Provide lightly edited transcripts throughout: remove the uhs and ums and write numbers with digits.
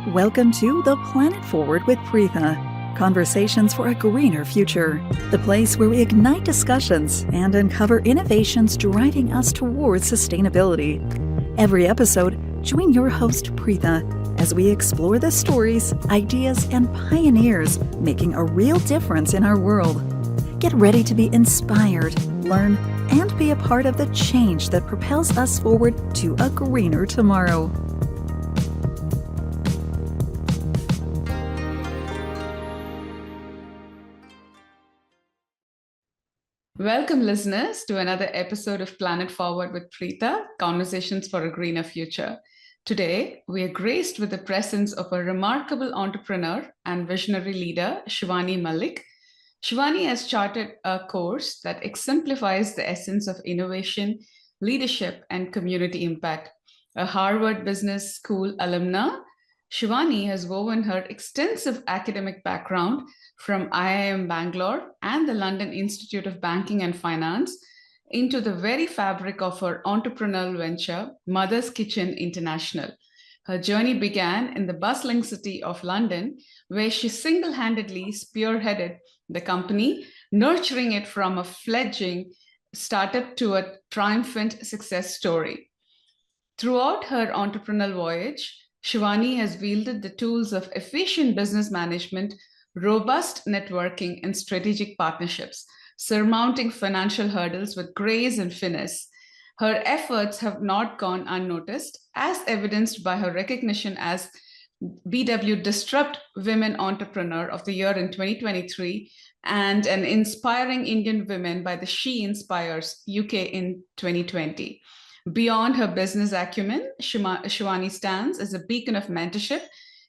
Welcome to The Planet Forward with Preetha. Conversations for a greener future. The place where we ignite discussions and uncover innovations driving us towards sustainability. Every episode, join your host Preetha as we explore the stories, ideas, and pioneers making a real difference in our world. Get ready to be inspired, learn, and be a part of the change that propels us forward to a greener tomorrow. Welcome, listeners, to another episode of Planet Forward with Preetha, Conversations for a Greener Future. Today, we are graced with the presence of a remarkable entrepreneur and visionary leader, Shivani Malik. Shivani has charted a course that exemplifies the essence of innovation, leadership, and community impact. A Harvard Business School alumna, Shivani has woven her extensive academic background from IIM Bangalore and the London Institute of Banking and Finance into the very fabric of her entrepreneurial venture, Mother's Kitchen International. Her journey began in the bustling city of London, where she single-handedly spearheaded the company, nurturing it from a fledgling startup to a triumphant success story. Throughout her entrepreneurial voyage, Shivani has wielded the tools of efficient business management, robust networking, and strategic partnerships, surmounting financial hurdles with grace and finesse. Her efforts have not gone unnoticed, as evidenced by her recognition as BW Disrupt Women Entrepreneur of the Year in 2023 and an Inspiring Indian Women by the She Inspires UK in 2020. Beyond her business acumen, Shivani stands as a beacon of mentorship,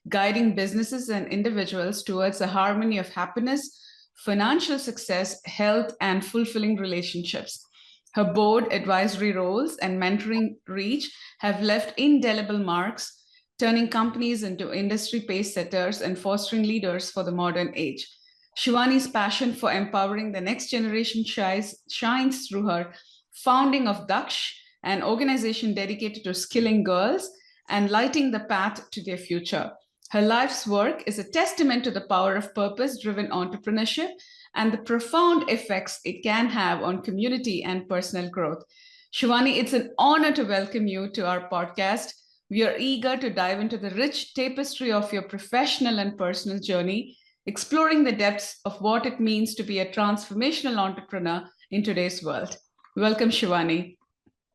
guiding businesses and individuals towards a harmony of happiness, financial success, health, and fulfilling relationships. Her board, advisory roles, and mentoring reach have left indelible marks, turning companies into industry pace setters and fostering leaders for the modern age. Shivani's passion for empowering the next generation shines through her founding of Daksh, an organization dedicated to skilling girls and lighting the path to their future. Her life's work is a testament to the power of purpose-driven entrepreneurship and the profound effects it can have on community and personal growth. Shivani, it's an honor to welcome you to our podcast. We are eager to dive into the rich tapestry of your professional and personal journey, exploring the depths of what it means to be a transformational entrepreneur in today's world. Welcome, Shivani.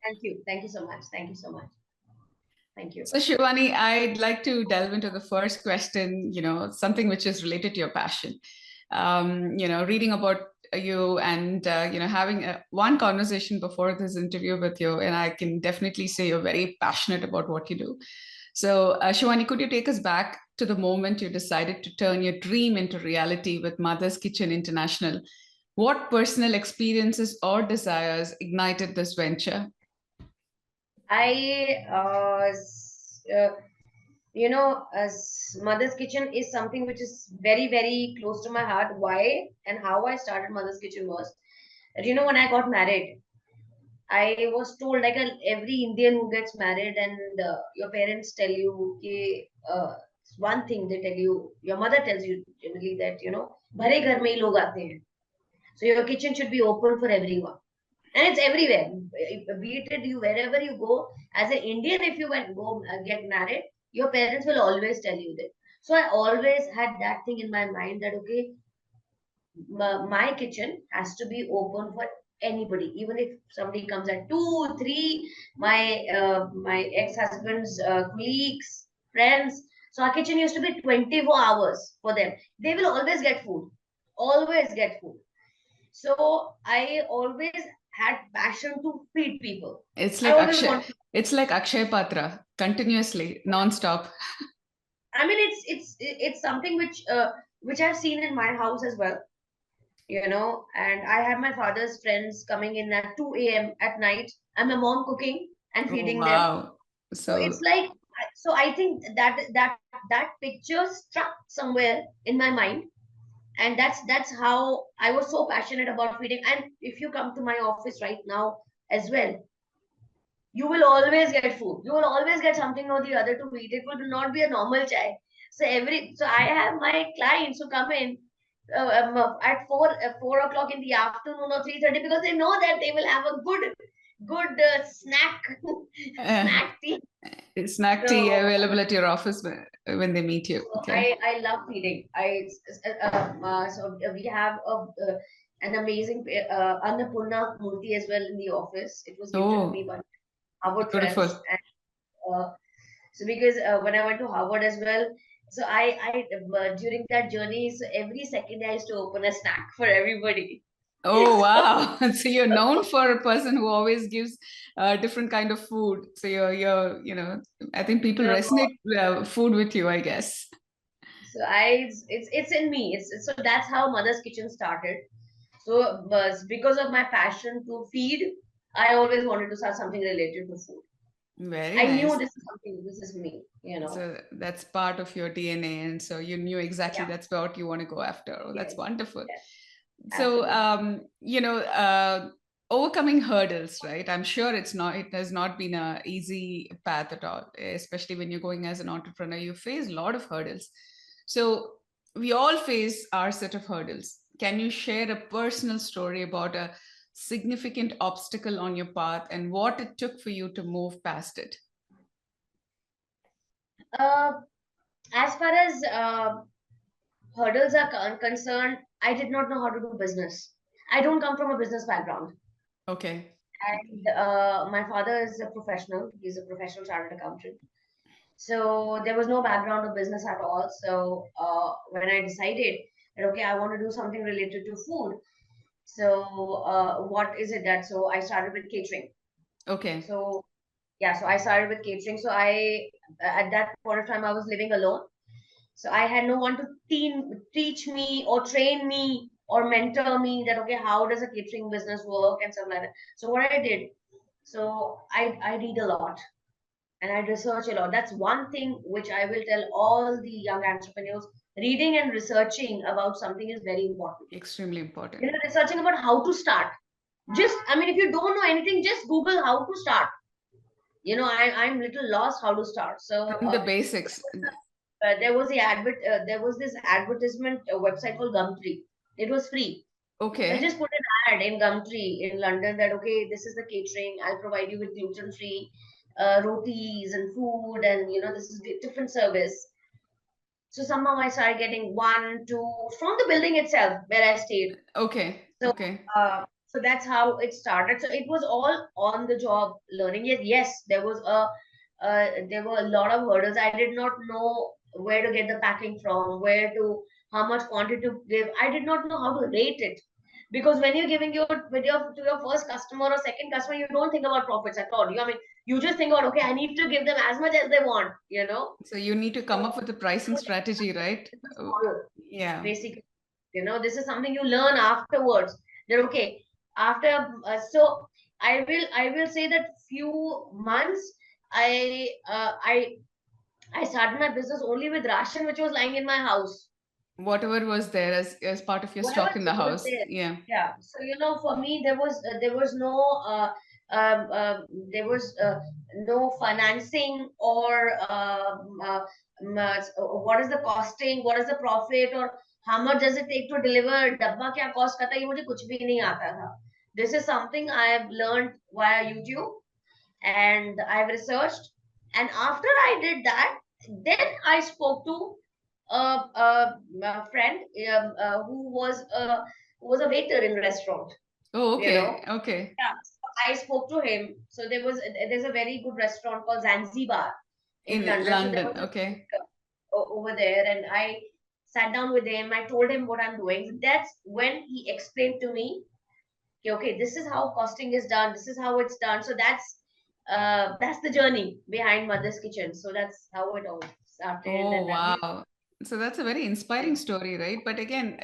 Thank you. Thank you so much. Thank you so much. Thank you. So, Shivani, I'd like to delve into the first question, something which is related to your passion. Reading about you and, having one conversation before this interview with you, and I can definitely say you're very passionate about what you do. So, Shivani, could you take us back to the moment you decided to turn your dream into reality with Mother's Kitchen International? What personal experiences or desires ignited this venture? As Mother's Kitchen is something which is very, very close to my heart. Why and how I started Mother's Kitchen was that, when I got married, I was told, like every Indian who gets married, and your parents tell you, one thing they tell you, your mother tells you generally that, bhare ghar mein hi log aate hain. So your kitchen should be open for everyone. And it's everywhere. Be it you wherever you go, as an Indian, if you go get married, your parents will always tell you that. So I always had that thing in my mind that okay, my kitchen has to be open for anybody, even if somebody comes at 2, 3, my ex-husband's colleagues, friends. So our kitchen used to be 24 hours for them. They will always get food, always get food. So I always had passion to feed people. It's like Akshay Patra, continuously, non-stop. I mean, it's something which I've seen in my house as well, and I have my father's friends coming in at 2 a.m. at night, and my mom cooking and feeding them. So it's like, so I think that picture struck somewhere in my mind, and that's how I was so passionate about feeding. And if you come to my office right now as well, you will always get food. You will always get something or the other to eat. It will not be a normal chai. So I have my clients who come in at 4 o'clock in the afternoon or 3:30, because they know that they will have a good snack Uh, snack tea. snack tea So, available at your office when they meet you. so Okay. I love feeding. So we have an amazing Annapurna Murti as well in the office. It was gifted to me Oh, by Harvard friends, beautiful. and so because when I went to Harvard as well, so I during that journey, so every second I used to open a snack for everybody. Oh, So wow. So you're known for a person who always gives different kind of food. So I think people so resonate food with you, I guess. so I it's in me. So that's how Mother's Kitchen started. So because of my passion to feed, I always wanted to start something related to food. Very I knew nice. this is me, you know. So that's part of your DNA. And so you knew exactly Yeah, that's what you want to go after. Oh, that's yes, wonderful. yes, So, absolutely. overcoming hurdles, right? I'm sure it has not been a easy path at all, especially when you're going as an entrepreneur. You face a lot of hurdles. So we all face our set of hurdles. Can you share a personal story about a significant obstacle on your path and what it took for you to move past it? Uh, as far as hurdles are concerned, I did not know how to do business. I don't come from a business background. Okay. And my father is a professional. He's a professional chartered accountant. So there was no background of business at all. So when I decided that, okay, I want to do something related to food. So what is it that? So I started with catering. Okay. So yeah, so I started with catering. So I at that point of time I was living alone. So I had no one to teach me or train me or mentor me that, okay, how does a catering business work and stuff like that. So what I did, so I read a lot and I research a lot. That's one thing which I will tell all the young entrepreneurs. Reading and researching about something is very important. Extremely important. You know, researching about how to start. Just, I mean, if you don't know anything, just Google how to start. You know, I'm little lost how to start. So From the basics. there was this advertisement website called Gumtree. It was free. I Okay. just put an ad in Gumtree in London that, okay, this is the catering. I'll provide you with gluten free rotis and food, and you know, this is different service. So somehow I started getting one, two from the building itself where I stayed. Okay. So Okay. so that's how it started. So it was all on the job learning. Yes, there were a lot of hurdles. I did not know where to get the packing from, how much quantity to give. I did not know how to rate it, because when you're giving your video to your first customer or second customer, you don't think about profits at all. I mean, you just think about, okay, I need to give them as much as they want. You know, So you need to come so up with a pricing strategy, right? business Oh, model, yeah. basically. You know, this is something you learn afterwards. That, okay, after so I will say that few months I uh, I I started my business only with ration which was lying in my house. Whatever was there as part of your Whatever stock in the it was house. there. Yeah. Yeah. So you know, for me there was um, uh, no financing or what is the costing, what is the profit, or how much does it take to deliver डब्बा क्या cost करता है, ये मुझे कुछ भी नहीं आता था. This is something I have learned via YouTube, and I've researched. And after I did that, then I spoke to a friend who was a waiter in restaurant. Oh, You know, okay. Okay. yeah. So I spoke to him. So there's a very good restaurant called Zanzibar in In London. So there was London. a Okay. over there, and I sat down with him. I told him what I'm doing. That's when he explained to me, okay, this is how costing is done. This is how it's done. So that's the journey behind Mother's Kitchen. So that's how it all started, Oh, and that we. wow. So that's a very inspiring story, right? But again,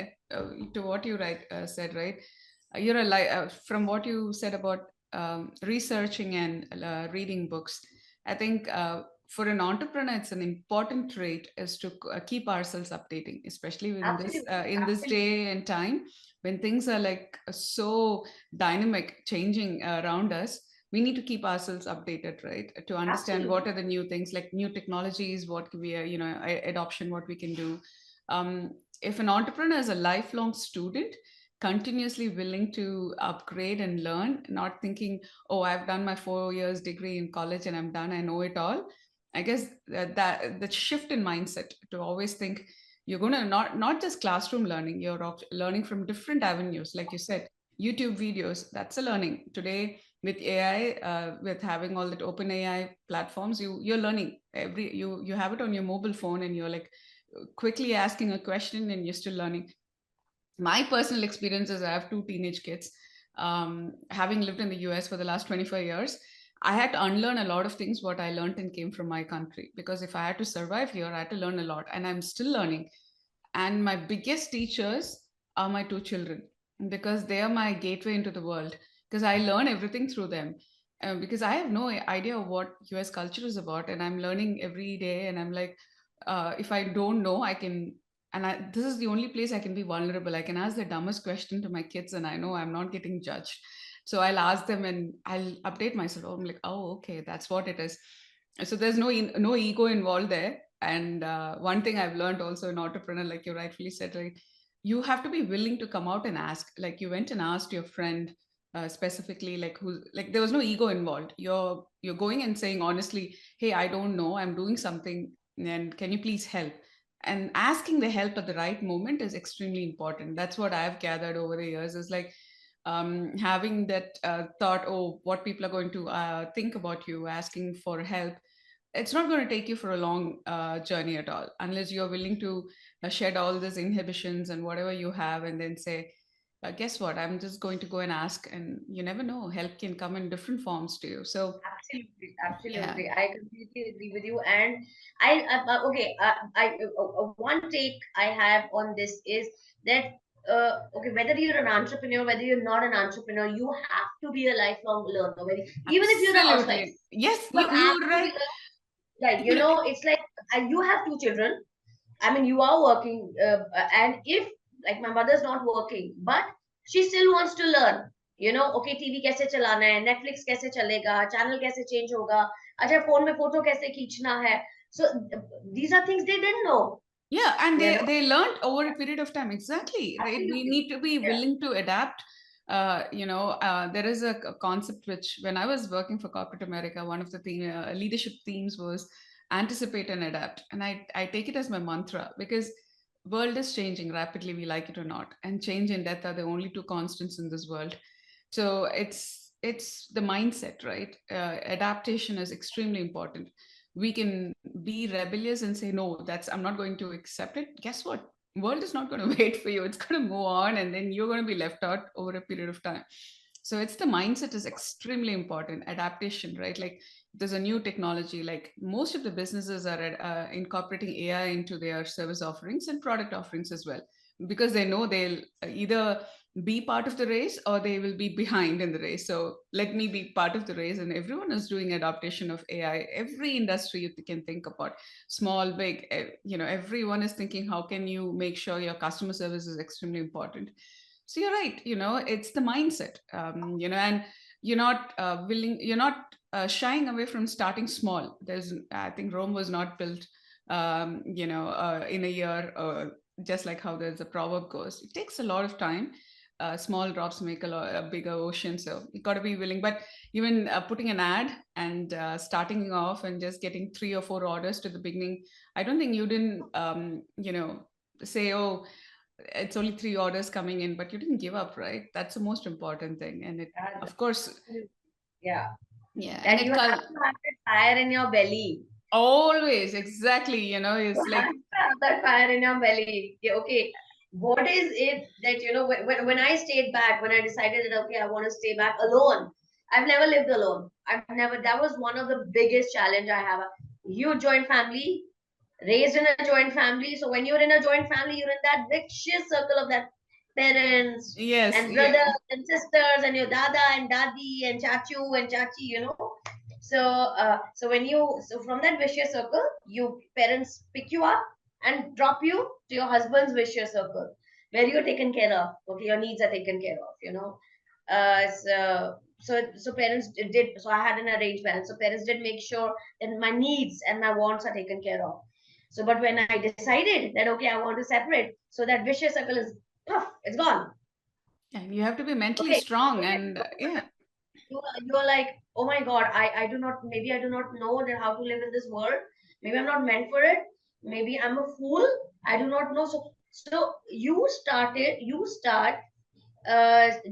to what you said, right? You're from what you said about researching and reading books. I think for an entrepreneur, it's an important trait is to keep ourselves updating, especially Absolutely, in this absolutely. day and time when things are like so dynamic, changing around us. we need to keep ourselves updated, right? To understand what are the new things, like new technologies, what can be, adoption, what we can do. If an entrepreneur is a lifelong student, continuously willing to upgrade and learn, not thinking, oh, I've done my 4 years degree in college and I'm done, I know it all. I guess that shift in mindset to always think you're going to not just classroom learning, you're learning from different avenues, like you said, YouTube videos, that's a learning today with AI, with having all that open AI platforms. You're learning you have it on your mobile phone, and you're like quickly asking a question and you're still learning. My personal experience is I have two teenage kids. Having lived in the US for the last 25 years, I had to unlearn a lot of things what I learned and came from my country, because if I had to survive here, I had to learn a lot, and I'm still learning. And my biggest teachers are my two children, because they are my gateway into the world, because I learn everything through them. Because I have no idea what US culture is about, and I'm learning every day. And I'm like, if I don't know, I can, this is the only place I can be vulnerable. I can ask the dumbest question to my kids, and I know I'm not getting judged. So I'll ask them and I'll update myself. I'm like, oh, okay, that's what it is. So there's no ego involved there. And one thing I've learned also in entrepreneur, like you rightfully said, right, you have to be willing to come out and ask. Like you went and asked your friend, specifically, like who, like there was no ego involved. You're going and saying honestly, hey, I don't know, I'm doing something, and can you please help? And asking the help at the right moment is extremely important. That's what I've gathered over the years, is like having that thought, oh, what people are going to think about you, asking for help. It's not going to take you for a long journey at all, unless you're willing to shed all these inhibitions and whatever you have, and then say, guess what, I'm just going to go and ask. And you never know, help can come in different forms to you. So Absolutely, yeah, absolutely. I completely agree with you. And okay, one take I have on this is that, okay, whether you're an entrepreneur, whether you're not an entrepreneur, you have to be a lifelong learner. Even if you're a housewife, absolutely, yes, you have you're to be right. like, it's like, you have two children. I mean, you are working, and if, like, my mother's not working, but she still wants to learn. Okay, TV कैसे चलाना है, Netflix कैसे चलेगा, channel कैसे change होगा, अच्छा phone में photo कैसे खींचना है. So these are things they didn't know. Yeah, and You know, they learned over a period of time. Exactly, right? We absolutely. need to be Yeah. willing to adapt. There is a concept which, when I was working for corporate America, one of the leadership themes was anticipate and adapt. And I take it as my mantra, because world is changing rapidly, we like it or not. And change and death are the only two constants in this world. So it's the mindset, right? Adaptation is extremely important. We can be rebellious and say, no, that's, I'm not going to accept it. Guess what, world is not going to wait for you, it's going to move on, and then you're going to be left out over a period of time. So it's the mindset is extremely important. Adaptation, right? Like there's a new technology, like most of the businesses are incorporating AI into their service offerings and product offerings as well, because they know they'll either be part of the race or they will be behind in the race. So let me be part of the race. And everyone is doing adaptation of AI. Every industry you can think about, small, big, everyone is thinking, how can you make sure your customer service is extremely important? So you're right, it's the mindset, and you're not shying away from starting small. I think Rome was not built, in a year, just like how there's a proverb goes. It takes a lot of time. Small drops make a bigger ocean. So you got to be willing. But even putting an ad and starting off and just getting 3 or 4 orders to the beginning, I don't think you didn't, say, oh, it's only 3 orders coming in, but you didn't give up, right? That's the most important thing. And it, of course, Yeah. yeah, and And you it have to have that fire in your belly. always, exactly, You it's have like, to have that fire in your belly. Yeah, okay, what is it that, when I stayed back, when I decided that, okay, I want to stay back alone. I've never lived alone. That was one of the biggest challenge I have. Huge joint family, raised in a joint family. So when you're in a joint family, you're in that vicious circle of that parents yes, and yeah, brothers and sisters and your dada and dadi and chachu and chachi. So from that vicious circle, you parents pick you up and drop you to your husband's vicious circle, where you're taken care of. Okay, your needs are taken care of. so parents did, so I had an arranged marriage, so parents did make sure that my needs and my wants are taken care of. So but when I decided that okay, I want to separate, so that vicious circle is puff, it's gone. And you have to be mentally Okay, strong. And yeah, you're like, oh my god, I do not, maybe I do not know that how to live in this world, maybe I'm not meant for it, maybe I'm a fool, I do not know. So you start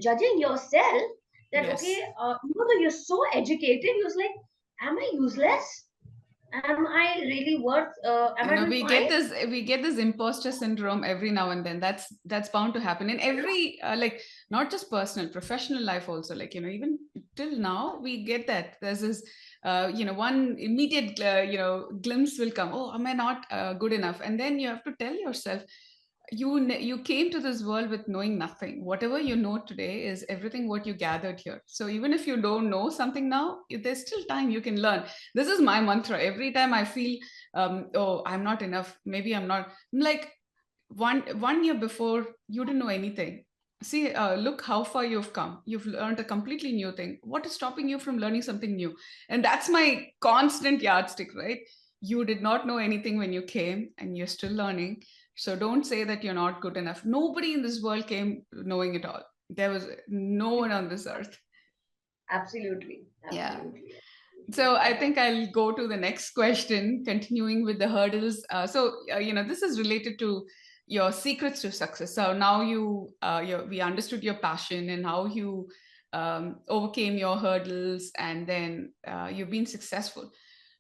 judging yourself that okay, yes. even though you're so educated, you're like, am I useless, am I really worth, am You I know, doing fine? we get this imposter syndrome every now and then. That's bound to happen in every like, not just personal, professional life also. Like, you know, even till now we get that. There's this one immediate glimpse will come. Oh, am I not good enough? And then you have to tell yourself, you came to this world with knowing nothing. Whatever you know today is everything what you gathered here. So even if you don't know something now, there's still time you can learn. This is my mantra. Every time I feel oh, I'm not enough, maybe I'm like, one year before you didn't know anything. See, look how far you've come. You've learned a completely new thing. What is stopping you from learning something new? And that's my constant yardstick, right? You did not know anything when you came, and you're still learning. So don't say that you're not good enough. Nobody in this world came knowing it all. There was no one on this earth. Absolutely, Yeah. absolutely, So I yeah. think I'll go to the next question, continuing with the hurdles. This is related to your secrets to success. So now we understood your passion and how you overcame your hurdles, and then you've been successful.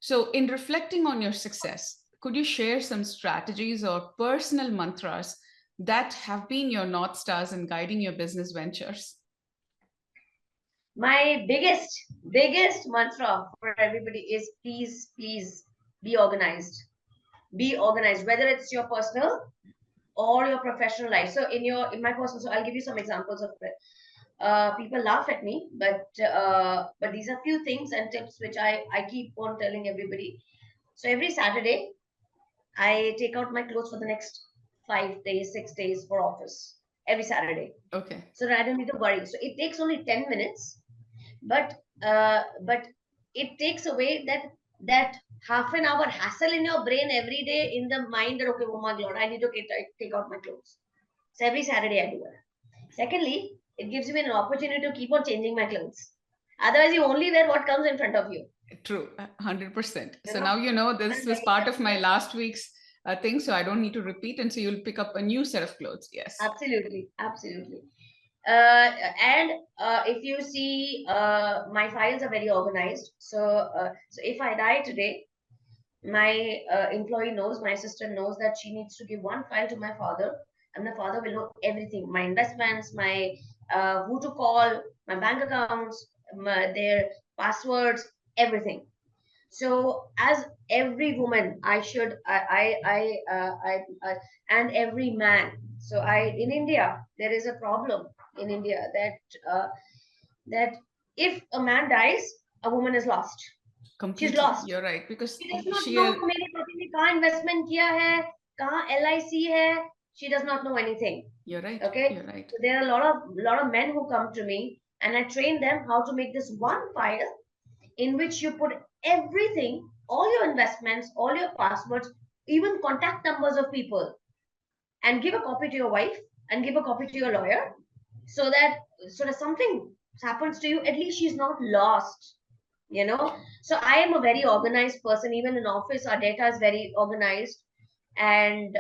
So in reflecting on your success, could you share some strategies or personal mantras that have been your North Stars in guiding your business ventures? My biggest mantra for everybody is please be organized. Be organized, whether it's your personal or your professional life. So in my personal, so I'll give you some examples of it. People laugh at me, but these are few things and tips which I keep on telling everybody. So every Saturday, I take out my clothes for the next 5 days, 6 days for office. Every Saturday, Okay. so that I don't need to worry. So it takes only 10 minutes, but it takes away that half an hour hassle in your brain every day, in the mind that okay, oh my god, I need to take out my clothes. So every Saturday I do it. Secondly, it gives me an opportunity to keep on changing my clothes. Otherwise, you only wear what comes in front of you. True, 100%. You So know, now you know and this was part of my last week's thing, so I don't need to repeat, and so you'll pick up a new set of clothes. Yes. absolutely, absolutely. And if you see, my files are very organized. So if I die today, my employee knows, my assistant knows that she needs to give one file to my father, and the father will know everything: my investments, my who to call, my bank accounts, their passwords, everything. So as every woman, I should I and every man. So I in India there is a problem in India uh, that if a man dies, a woman is lost. She's Completely, lost. you're right, because She does not know sheer. मेरे पति ने कहाँ investment किया है, कहाँ LIC है. She does not know anything. You're right. Okay, You're right. so there are a lot of men who come to me, and I train them how to make this one file in which you put everything, all your investments, all your passwords, even contact numbers of people, and give a copy to your wife and give a copy to your lawyer, so that something happens to you, at least she's not lost. You know, so I am a very organized person. Even in office, our data is very organized, and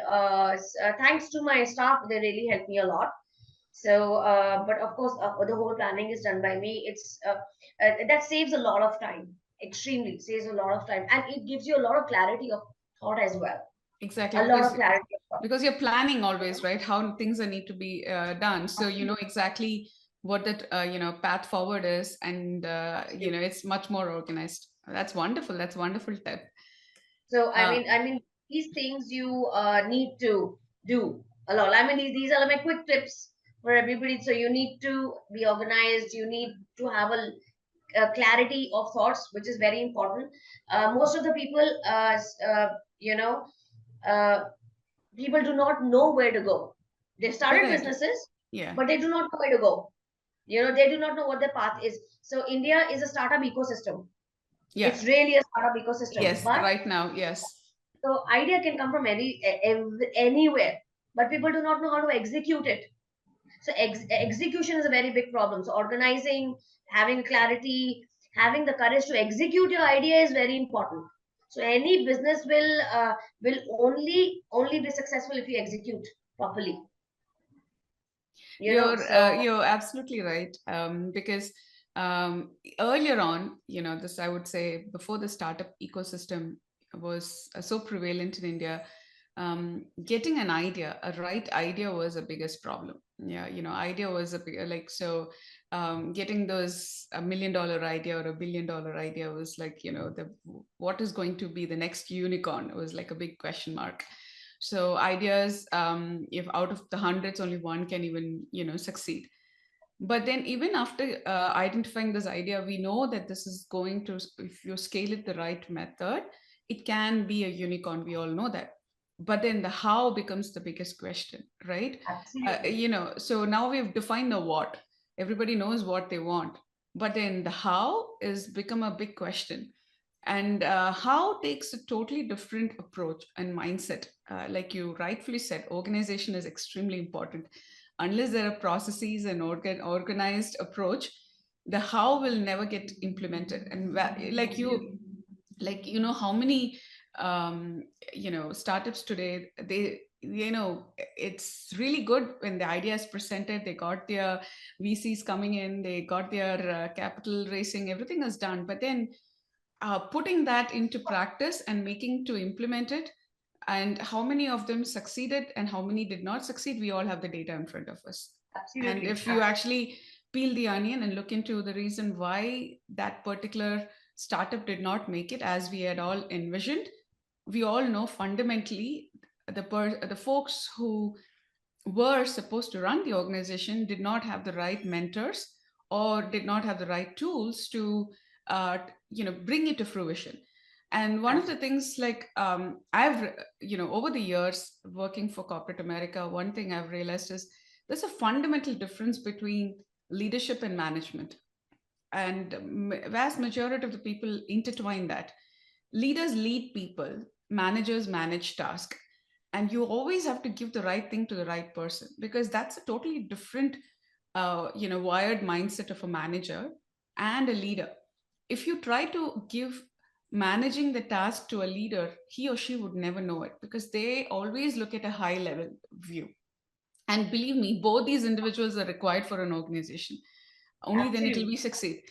thanks to my staff, they really help me a lot. So, but of course, the whole planning is done by me. That saves a lot of time. Extremely saves a lot of time, and it gives you a lot of clarity of thought as well. Exactly, A lot of clarity of thought. because you're planning always, right? How things are need to be done, so you know exactly what that path forward is, and it's much more organized. That's wonderful. That's wonderful tip. So I Uh, mean, I mean, these things you need to do a lot. I mean, these are my quick tips for everybody. So you need to be organized. You need to have a clarity of thoughts, which is very important. Most of the people, you know, uh, people do not know where to go. They've you're started right. businesses, Yeah. but they do not know where to go. They do not know what their path is. So India is a startup ecosystem. Yeah. It's really a startup ecosystem. Yes. But Right now. Yes. so idea can come from anywhere, but people do not know how to execute it. So execution is a very big problem. So organizing, having clarity, having the courage to execute your idea is very important. So any business will only be successful if you execute properly. You're absolutely right. Because earlier on, this, I would say, before the startup ecosystem was so prevalent in India, getting an idea, a right idea, was a biggest problem. Yeah, idea was a big, like, so getting those $1 million idea or $1 billion idea was like, the what is going to be the next unicorn was like a big question mark. So ideas, if out of the hundreds only one can even succeed. But then even after identifying this idea, we know that this is going to, if you scale it the right method, it can be a unicorn. We all know that. But then the how becomes the biggest question, right? Absolutely. So now we've defined the what. Everybody knows what they want, but then the how is become a big question. And how takes a totally different approach and mindset. Like you rightfully said, organization is extremely important. Unless there are processes and organized approach, the how will never get implemented. And how many um, startups today, they, it's really good when the idea is presented, they got their VCs coming in, they got their capital raising, everything is done, but then putting that into practice and making to implement it, and how many of them succeeded and how many did not succeed, we all have the data in front of us. And Absolutely. if you actually peel the onion and look into the reason why that particular startup did not make it as we had all envisioned, we all know fundamentally the folks who were supposed to run the organization did not have the right mentors or did not have the right tools to bring it to fruition. And one of the things, like, I've over the years working for corporate America, one thing I've realized is there's a fundamental difference between leadership and management. And vast majority of the people intertwine that. Leaders lead people, managers manage tasks, and you always have to give the right thing to the right person, because that's a totally different wired mindset of a manager and a leader. If you try to give managing the task to a leader, he or she would never know it, because they always look at a high level view. And believe me, both these individuals are required for an organization. Only then it will Absolutely. be succeed.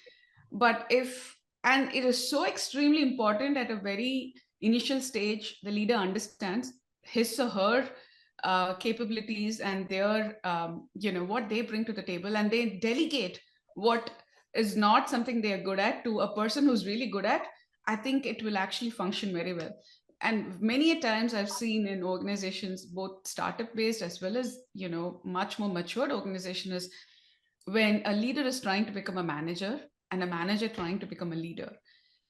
But if, and it is so extremely important at a very initial stage, the leader understands his or her capabilities and their what they bring to the table, and they delegate what is not something they are good at to a person who's really good at. I think it will actually function very well. And many a times I've seen in organizations, both startup based as well as much more matured organization, is when a leader is trying to become a manager and a manager trying to become a leader,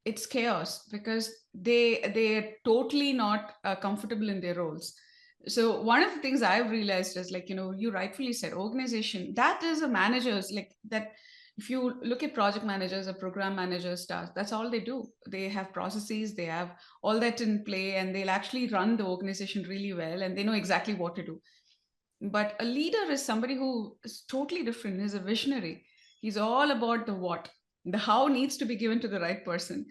it's chaos, because they're totally not comfortable in their roles. So one of the things I've realized is, like, you rightfully said, organization, that is a manager's, like, that if you look at project managers or program managers stuff, that's all they do. They have processes, they have all that in play, and they'll actually run the organization really well, and they know exactly what to do. But a leader is somebody who is totally different. He's a visionary. He's all about the what. The how needs to be given to the right person.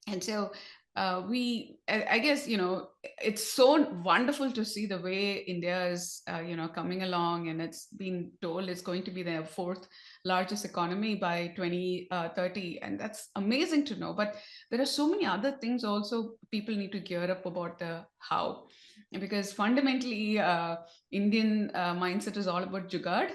And so I guess, it's so wonderful to see the way India is, coming along, and it's been told it's going to be the fourth largest economy by 2030. And that's amazing to know. But there are so many other things also people need to gear up about the how, because fundamentally Indian mindset is all about jugaad.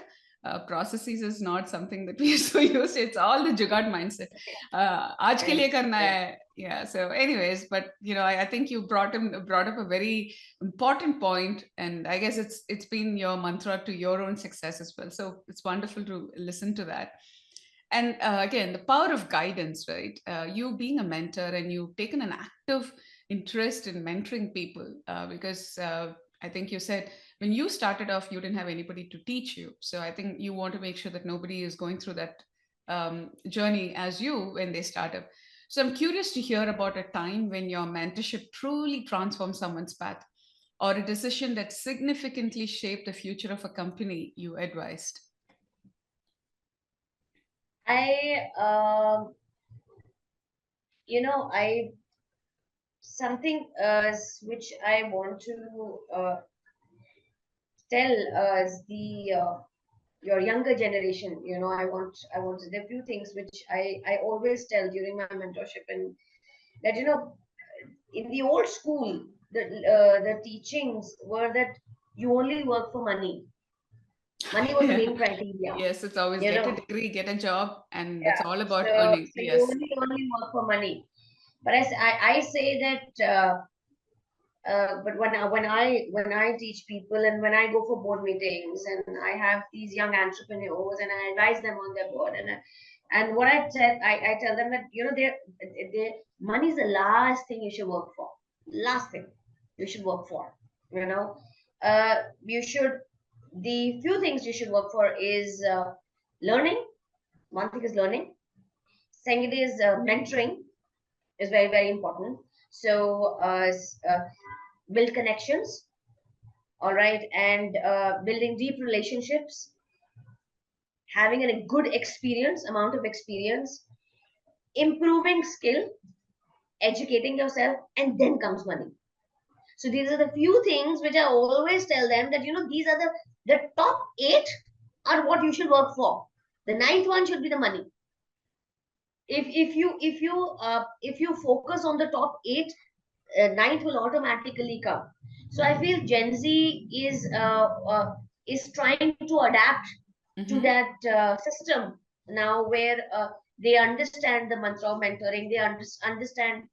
Processes is not something that we are so used to. It's all the jugaad mindset. Aaj ke liye karna hai. Yeah. So, anyways, but I think you brought up a very important point, and I guess it's been your mantra to your own success as well. So it's wonderful to listen to that. And again, the power of guidance, right? You being a mentor, and you've taken an active interest in mentoring people, because I think you said when you started off, you didn't have anybody to teach you. So I think you want to make sure that nobody is going through that journey as you when they start up. So I'm curious to hear about a time when your mentorship truly transformed someone's path or a decision that significantly shaped the future of a company you advised. I, I something which I want to tell the your younger generation. I want there are few things which I always tell during my mentorship, and that in the old school the teachings were that you only work for money. Money was the main criteria. Yes, it's always You get a know, degree, get a job, and it's yeah. all about So earning. you Yes. only work for money. But I say that. But when I teach people, and when I go for board meetings, and I have these young entrepreneurs and I advise them on their board, and what I tell them that they money is the last thing you should work for. Last thing you should work for. You know, you should the few things you should work for is learning. One thing is learning. Second is mentoring is very very important. So build connections, all right, and building deep relationships, having a good amount of experience, improving skill, educating yourself, and then comes money. So these are the few things which I always tell them, that these are the top 8 are what you should work for. The ninth one should be the money. If you focus on the top 8, ninth will automatically come. So I feel Gen Z is trying to adapt to Mm-hmm. that system now, where they understand the mantra of mentoring. They understand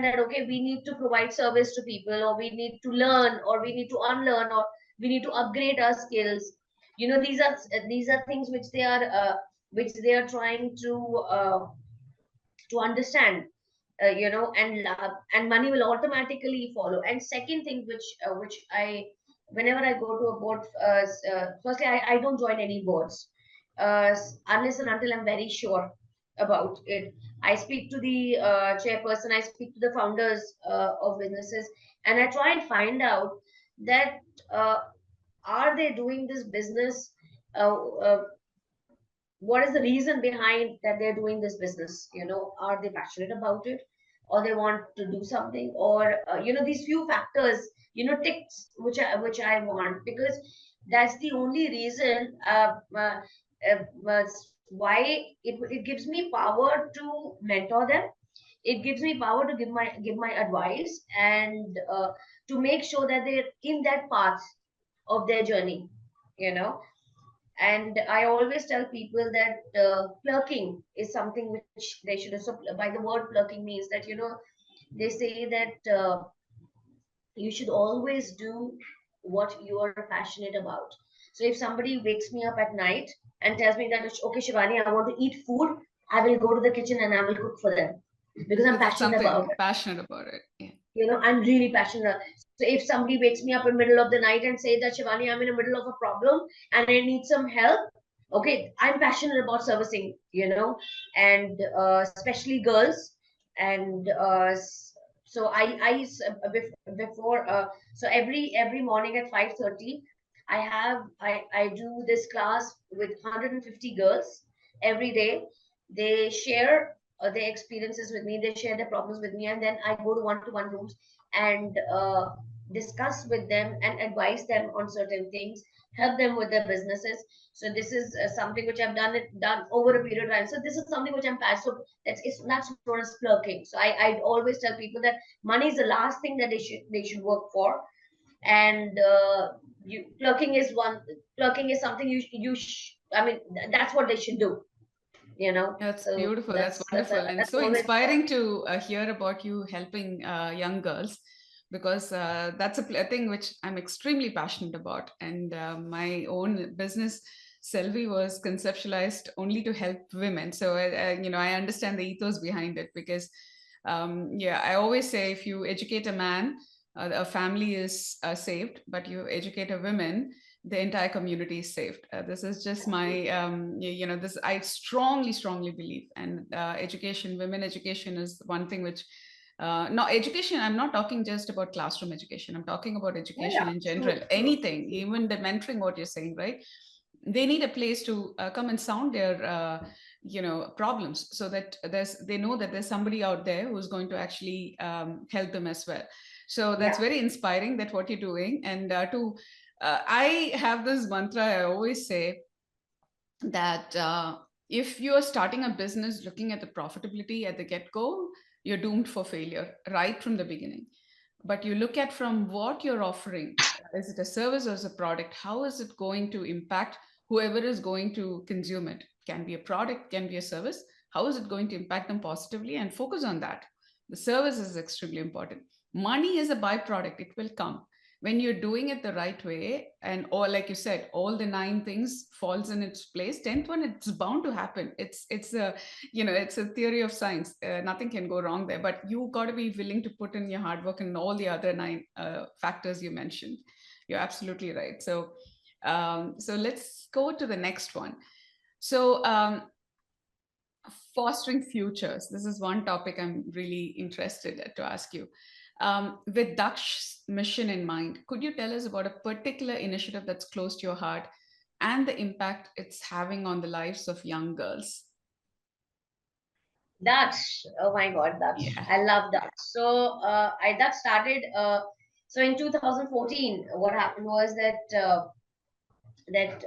that, okay, we need to provide service to people, or we need to learn, or we need to unlearn, or we need to upgrade our skills. These are things which they are trying to understand, and money will automatically follow. And second thing, which I whenever I go to a board, firstly, I don't join any boards unless and until I'm very sure about it. I speak to the chairperson, I speak to the founders of businesses, and I try and find out that uh, are they doing this business, uh, uh, what is the reason behind that they're doing this business. Are they passionate about it, or they want to do something, or these few factors, ticks, which I want, because that's the only reason, why it gives me power to mentor them. It gives me power to give my advice, and to make sure that they're in that path of their journey. you know and I always tell people that clerking is something which they should. So by the word clerking means that, they say that you should always do what you are passionate about. So if somebody wakes me up at night and tells me that, okay, Shivani, I want to eat food, I will go to the kitchen and I will cook for them, because I'm Because of passionate about something it. passionate about it. Yeah. I'm really passionate. So if somebody wakes me up in the middle of the night and say that, Shivani, I'm in the middle of a problem and I need some help, okay, I'm passionate about servicing, and especially girls. And so before, so every morning at 5:30, I do this class with 150 girls every day. They share their experiences with me, they share their problems with me, and then I go to one-to-one rooms and discuss with them and advise them on certain things, help them with their businesses. So this is something which I've done over a period of time. So this is something which I'm passionate. So that's known as clerking. So I always tell people that money is the last thing that they should work for, and clerking is something I mean, that's what they should do. That's So beautiful. That's that's wonderful. And that's so always. inspiring to hear about you helping young girls because that's a thing which I'm extremely passionate about. And my own business, Selvi, was conceptualized only to help women. So, I understand the ethos behind it because, yeah, I always say if you educate a man, a family is saved, but you educate a woman, the entire community is saved. This is just my, this I strongly believe. And education, women education is one thing which, no education, I'm not talking just about classroom education. I'm talking about Yeah, education yeah, in true, general, true. anything, even the mentoring, what you're saying, right? They need a place to come and sound their problems, so that they know that there's somebody out there who's going to actually help them as well. So that's Yeah, very inspiring, that what you're doing. And I have this mantra I always say, that if you're starting a business looking at the profitability at the get-go, you're doomed for failure right from the beginning. But you look at from what you're offering, is it a service or is it a product? How is it going to impact whoever is going to consume it? Can be a product, can be a service. How is it going to impact them positively, and focus on that? The service is extremely important. Money is a byproduct, it will come when you're doing it the right way. And or like you said, all the 9 things falls in its place, 10th one, it's bound to happen. It's a, it's a theory of science. Nothing can go wrong there, but you got to be willing to put in your hard work and all the other 9 factors you mentioned. You're absolutely right. So so let's go to the next one. So fostering futures, this is one topic I'm really interested to ask you. With Daksh's mission in mind, could you tell us about a particular initiative that's close to your heart and the impact it's having on the lives of young girls? Daksh. Oh my God, Daksh. Yeah. I love Daksh. So that started. So in 2014, what happened was that that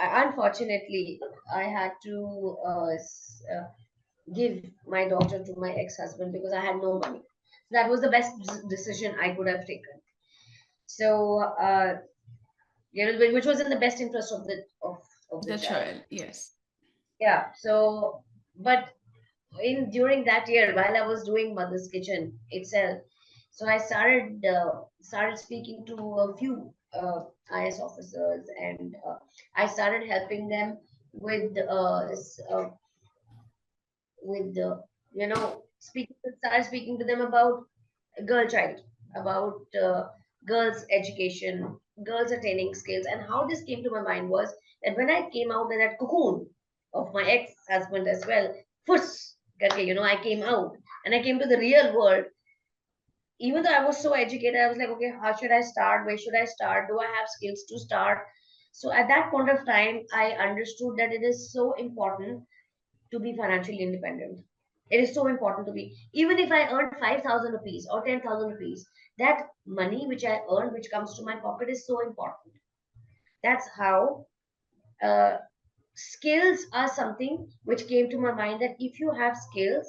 unfortunately I had to give my daughter to my ex-husband because I had no money. That was the best decision I could have taken. So which was in the best interest of the The child. child, yes. Yeah. So, but in during that year, while I was doing Mother's Kitchen itself, so I started speaking to a few IS officers, and I started helping them with with the started speaking to them about girl child, about girls education, girls attaining skills. And how this came to my mind was that when I came out of that cocoon of my ex-husband as well, first, I came out and I came to the real world. Even though I was so educated, I was like, okay, how should I start? Where should I start? Do I have skills to start? So at that point of time, I understood that it is so important to be financially independent. It is so important to be, even if I earn 5,000 rupees or 10,000 rupees, that money which I earn, which comes to my pocket, is so important. That's how uh, skills are something which came to my mind, that if you have skills,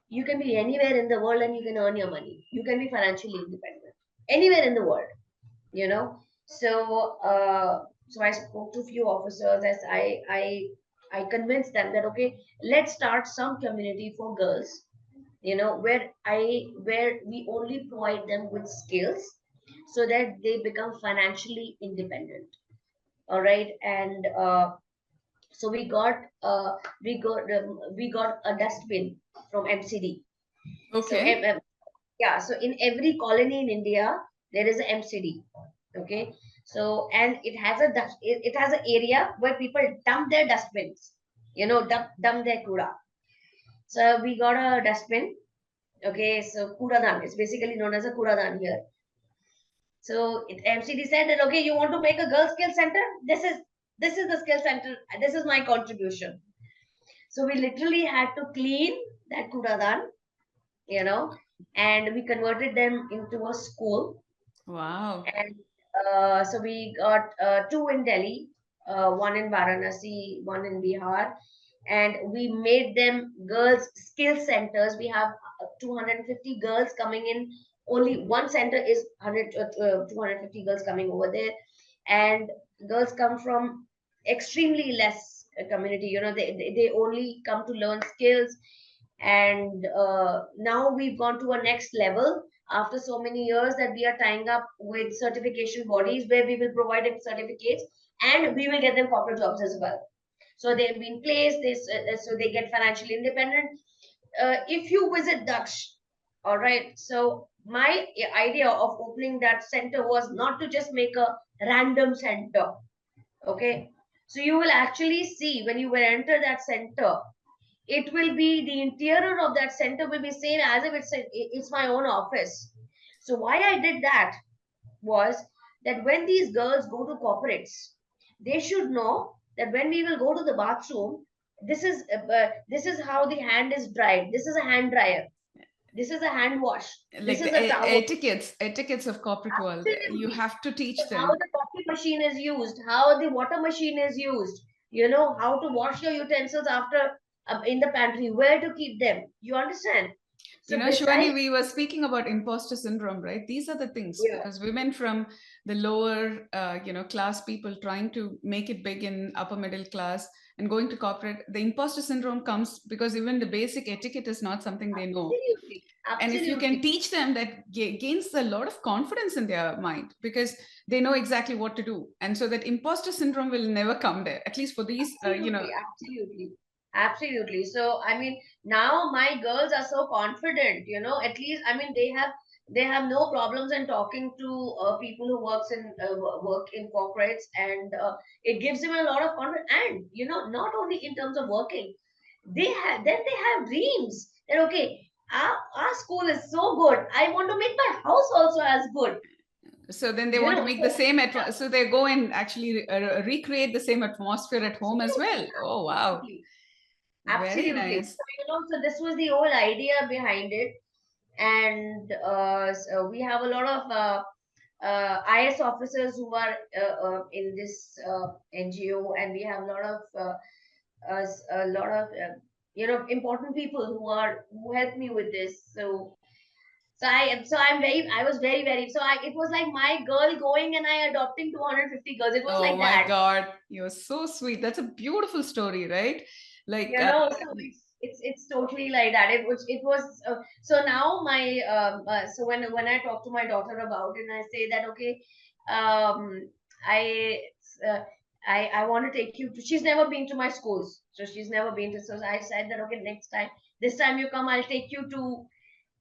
you can be anywhere in the world and you can earn your money. You can be financially independent anywhere in the world, you know. So, so I spoke to a few officers as I convinced them that okay, let's start some community for girls, where we only provide them with skills so that they become financially independent. All right, and so we got a dustbin from MCD. So Okay. yeah, so in every colony in India there is a MCD. Okay, so and it has an area where people dump their dustbins, dump their kuda. So we got a dustbin. Okay, so kudadan is basically known as a kudadan here. So MCD said that okay, you want to make a girl skill center? This is the skill center. This is my contribution. So we literally had to clean that kudadan, and we converted them into a school. Wow. And so we got two in Delhi, one in Varanasi, one in Bihar, and we made them girls skill centers. We have 250 girls coming in. Only one center is 250 girls coming over there, and girls come from extremely less community. They only come to learn skills, and now we've gone to a next level after so many years, that we are tying up with certification bodies where we will provide them certificates, and we will get them corporate jobs as well. So they've been placed, so they get financially independent. If you visit Daksh, All right. So my idea of opening that center was not to just make a random center. Okay. So you will actually see when you will enter that center, it will be the interior of that center will be same as if it's my own office. So why I did that was that when these girls go to corporates, they should know that when we will go to the bathroom, this is how the hand is dried. This is a hand dryer. This is a hand wash. This Like is the a towel. etiquettes of corporate world, you Absolutely. have to So teach how them. the coffee machine is used, how the water machine is used, you know, how to wash your utensils after in the pantry, where to keep them. You understand? You So know, Shivani, besides, we were speaking about imposter syndrome, right? These are the things, yeah, because women from the lower, class people trying to make it big in upper middle class and going to corporate, the imposter syndrome comes because even the basic etiquette is not something they know. absolutely, And if you can absolutely. teach them, that gains a lot of confidence in their mind, because they know exactly what to do. And so that imposter syndrome will never come there, at least for these, Absolutely, absolutely, absolutely. So I mean, now my girls are so confident. You know, at least I mean they have no problems in talking to people who work in corporates, and it gives them a lot of confidence. And you know, not only in terms of working, they have dreams that okay, our school is so good. I want to make my house also as good. so then they You want to know, make so the same so they go and actually recreate the same atmosphere at home as well. Oh wow, absolutely. very Absolutely. nice. So, you know, so this was the whole idea behind it. And so we have a lot of IS officers who are in this NGO, and we have a lot of you know, important people who help me with this. So I was very, so it was like my girl going and I adopting 250 girls. It was Oh like my that. God, you're so sweet. That's a beautiful story, right? Like, You know, so it's totally like that. It was so now my so when I talk to my daughter about it, and I say that okay, um I uh, I want to take you to, she's never been to my schools, so she's never been to, so I said that okay, next time, this time you come, I'll take you to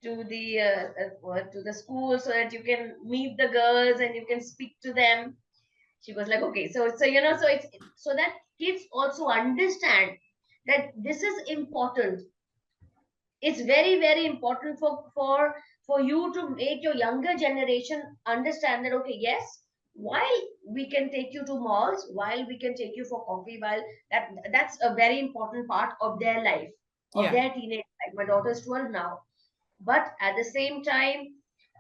the school so that you can meet the girls and you can speak to them. She was like okay, so you know, so it's so that kids also understand that this is important. It's very important for you to make your younger generation understand that okay, yes, while we can take you to malls, while we can take you for coffee, while that's a very important part of their life, of yeah, their teenage life. My daughter's 12 now, but at the same time,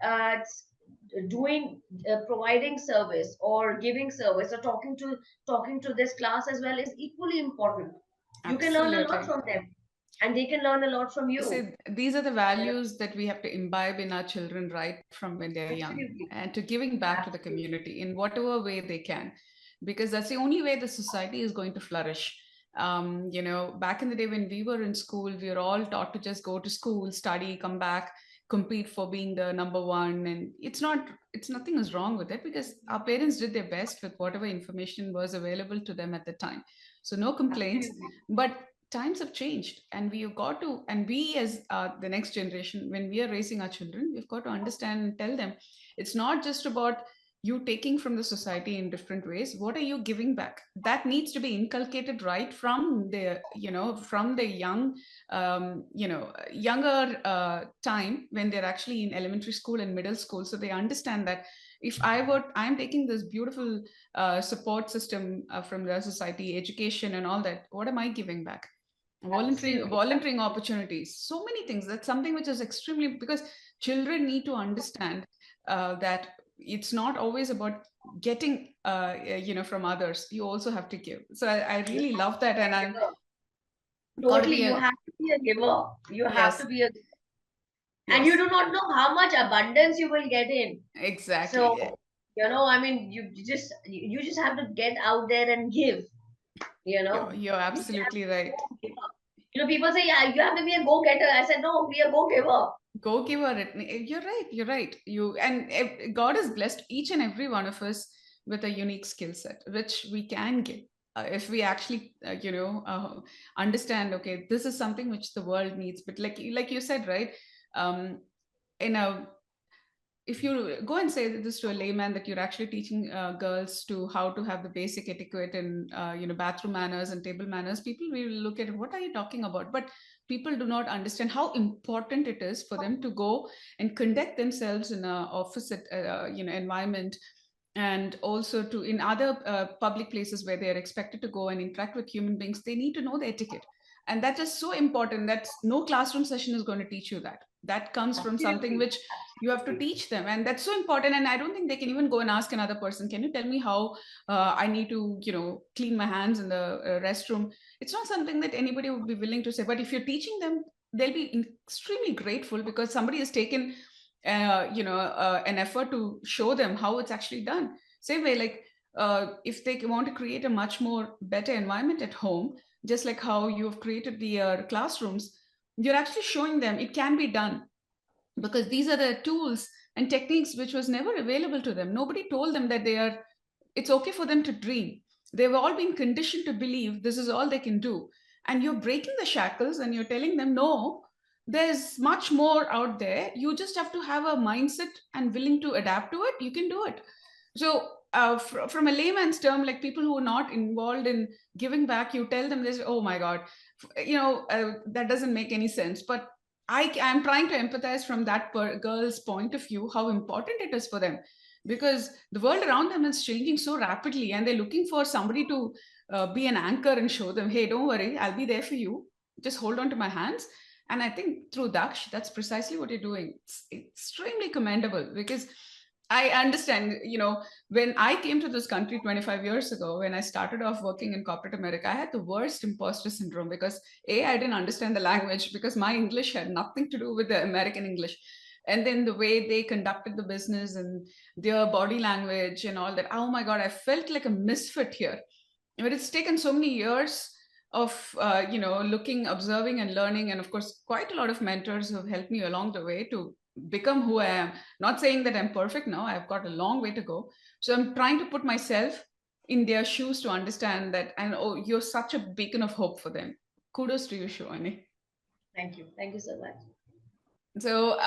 it's doing providing service or giving service or talking to this class as well is equally important. You can learn a lot absolutely. from them, and they can learn a lot from you. See, these are the You know, values that we have to imbibe in our children right from when they're young, absolutely, and to giving back to the absolutely. community in whatever way they can, because that's the only way the society is going to flourish. Back in the day when we were in school, we were all taught to just go to school, study, come back, compete for being the number one. And it's nothing is wrong with it, because our parents did their best with whatever information was available to them at the time. So no complaints. Absolutely. But times have changed, and we've got to, and we as the next generation, when we are raising our children, we've got to understand and tell them it's not just about you taking from the society in different ways. What are you giving back? That needs to be inculcated right from the, from the younger time, when they're actually in elementary school and middle school, so they understand that if I'm taking this beautiful support system from the society, education and all that, what am I giving back? Absolutely. Volunteering opportunities, so many things. That's something which is extremely, because children need to understand that it's not always about getting from others. You also have to give. So I You really have love that, and to be a I'm giver. got to Totally, be you a, have to be a giver. You have to yes, be a, and you yes, do not know how much abundance you will get in. So, exactly. you know, I mean, you just have to get out there and give. You know, You're you have absolutely right. to give up. You know, people say, yeah, you have to be a go-getter. I said, no, be a go-giver. Go give her it. You're right, you're right. God has blessed each and every one of us with a unique skill set which we can give, if we actually understand, okay, this is something which the world needs. But like you said, right, um in a if you go and say this to a layman that you're actually teaching girls to how to have the basic etiquette and bathroom manners and table manners, people will look at it, what are you talking about? But people do not understand how important it is for them to go and conduct themselves in a office environment, and also to in other public places where they are expected to go and interact with human beings. They need to know the etiquette, and that is so important that no classroom session is going to teach you that. That comes from something Absolutely. which you have to teach them, and that's so important. And I don't think they can even go and ask another person, can you tell me how I need to clean my hands in the restroom? It's not something that anybody would be willing to say. But if you're teaching them, they'll be extremely grateful because somebody has taken an effort to show them how it's actually done. Same way, like if they want to create a much more better environment at home, just like how you've created the classrooms, you're actually showing them it can be done, because these are the tools and techniques which was never available to them. Nobody told them that it's okay for them to dream. They've all been conditioned to believe this is all they can do. And you're breaking the shackles and you're telling them, no, there's much more out there. You just have to have a mindset and willing to adapt to it. You can do it. So, from a layman's term, like people who are not involved in giving back, you tell them this, oh my God, that doesn't make any sense. But I'm trying to empathize from that girl's point of view, how important it is for them, because the world around them is changing so rapidly, and they're looking for somebody to be an anchor and show them, hey, don't worry, I'll be there for you. Just hold on to my hands. And I think through Daksh, that's precisely what you're doing. It's extremely commendable, because I understand, when I came to this country 25 years ago, when I started off working in corporate America, I had the worst imposter syndrome because I didn't understand the language, because my English had nothing to do with the American English. And then the way they conducted the business and their body language and all that, oh my God, I felt like a misfit here. But it's taken so many years of looking, observing and learning, and of course quite a lot of mentors who have helped me along the way to become who I am. Not saying that I'm perfect now, I've got a long way to go. So I'm trying to put myself in their shoes to understand that, and oh, you're such a beacon of hope for them. Kudos to you, Shivani. Thank you. Thank you so much. So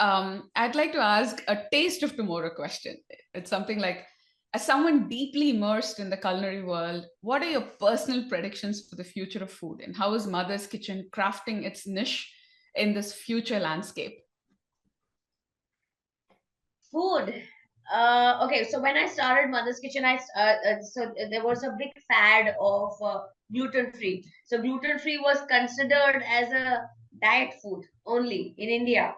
I'd like to ask a taste of tomorrow question. It's something like, as someone deeply immersed in the culinary world, what are your personal predictions for the future of food? And how is Mother's Kitchen crafting its niche in this future landscape? Food. Okay, so when I started Mother's Kitchen, so there was a big fad of gluten free. So gluten free was considered as a diet food only in India.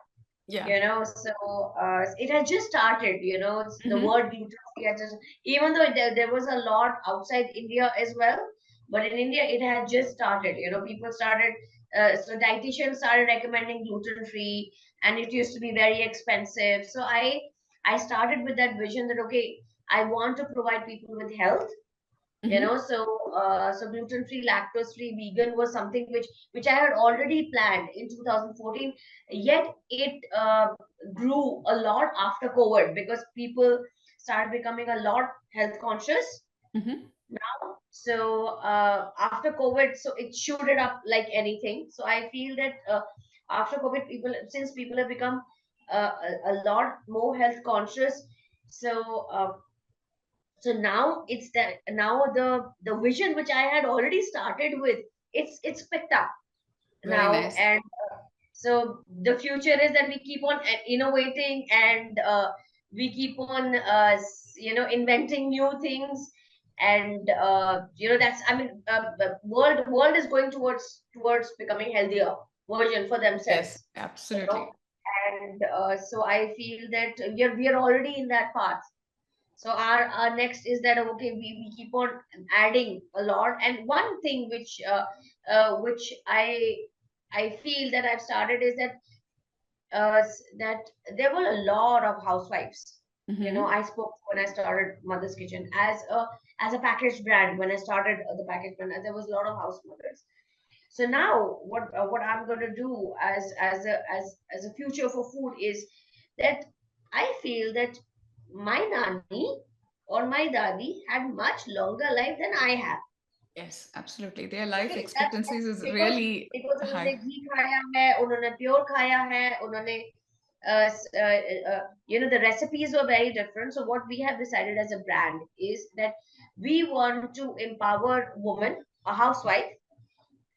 Yeah. So it had just started. The word gluten free had just, even though there was a lot outside India as well, but in India it had just started. People started. So dietitians started recommending gluten free, and it used to be very expensive. So I started with that vision that, okay, I want to provide people with health. So gluten free, lactose free, vegan was something which I had already planned in 2014. Yet it grew a lot after COVID, because people started becoming a lot health conscious now. So after COVID, so it shooted up like anything. So I feel that after COVID, since people have become a lot more health conscious, so so now it's that, now the vision which I had already started with, it's picked up Very now. nice. And so the future is that we keep on innovating, and we keep on inventing new things. And that's, I mean, the world is going towards becoming healthier version for Yes, themselves. absolutely. And so I feel that we are already in that path. So our next is that, okay, we keep on adding a lot. And one thing which I feel that I've started is that that there were a lot of housewives. I spoke when I started Mother's Kitchen as a packaged brand. When I started the packaged brand, there was a lot of house mothers. So now what I'm going to do as a future for food is that I feel that my nani or my dadi had much longer life than I have. Yes, absolutely. Their life Okay, expectancies is because really because उन्होंने high. घी खाया है, उन्होंने pure खाया है, उन्होंने the recipes were very different. So what we have decided as a brand is that we want to empower women, a housewife,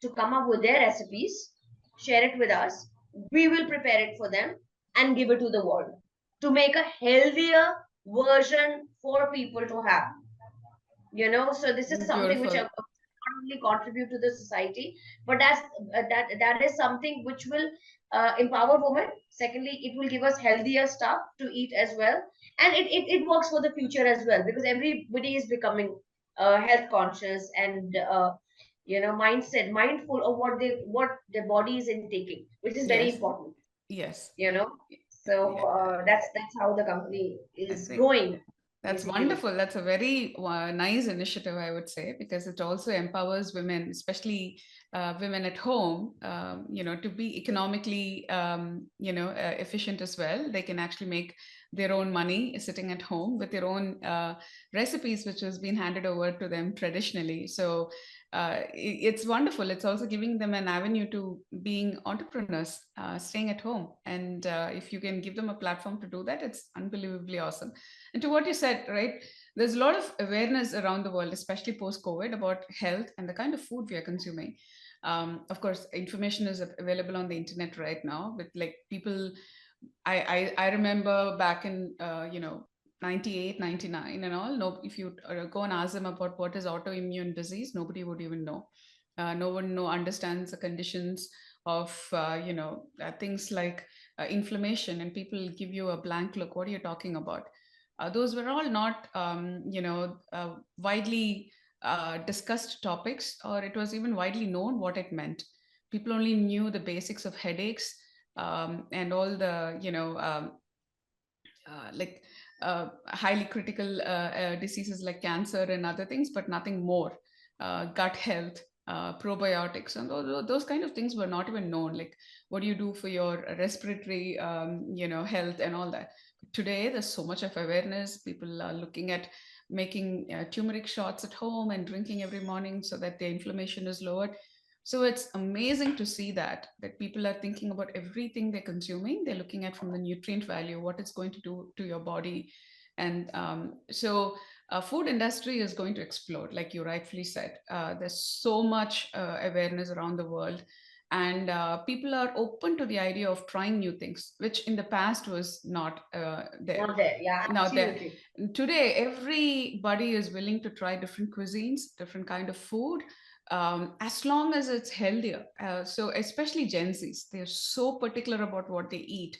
to come up with their recipes, share it with us. We will prepare it for them and give it to the world to make a healthier version for people to have. So this is something which I Beautiful. not only contribute to the society, but that is something which will empower women. Secondly, it will give us healthier stuff to eat as well, and it works for the future as well, because everybody is becoming health conscious and mindful of what their body is intaking, which is very Yes. important. Yes. you know so Yeah. that's how the company I is think growing, that's basically. wonderful. That's a very nice initiative, I would say, because it also empowers women, especially women at home, to be economically, efficient as well. They can actually make their own money sitting at home with their own recipes, which has been handed over to them traditionally. So it's wonderful. It's also giving them an avenue to being entrepreneurs, staying at home. And if you can give them a platform to do that, it's unbelievably awesome. And to what you said, right, there's a lot of awareness around the world, especially post COVID, about health and the kind of food we are consuming. Of course, information is available on the internet right now with like people. I remember back in 98, 99 and all. No, if you go and ask them about what is autoimmune disease, nobody would even know. No one understands the conditions of things like inflammation, and people give you a blank look. What are you talking about? Those were all not widely discussed topics, or it was even widely known what it meant. People only knew the basics of headaches, and all the like highly critical diseases like cancer and other things, but nothing more. Gut health, probiotics, and those kind of things were not even known. Like, what do you do for your respiratory, health and all that. Today, there's so much of awareness. People are looking at making turmeric shots at home and drinking every morning so that the inflammation is lowered. So it's amazing to see that people are thinking about everything they're consuming. They're looking at from the nutrient value, what it's going to do to your body. And food industry is going to explode, like you rightfully said. There's so much awareness around the world, and people are open to the idea of trying new things, which in the past was not there. Not there. Yeah, Now there, absolutely. today, everybody is willing to try different cuisines, different kind of food, as long as it's healthier. So especially Gen Zs, they're so particular about what they eat.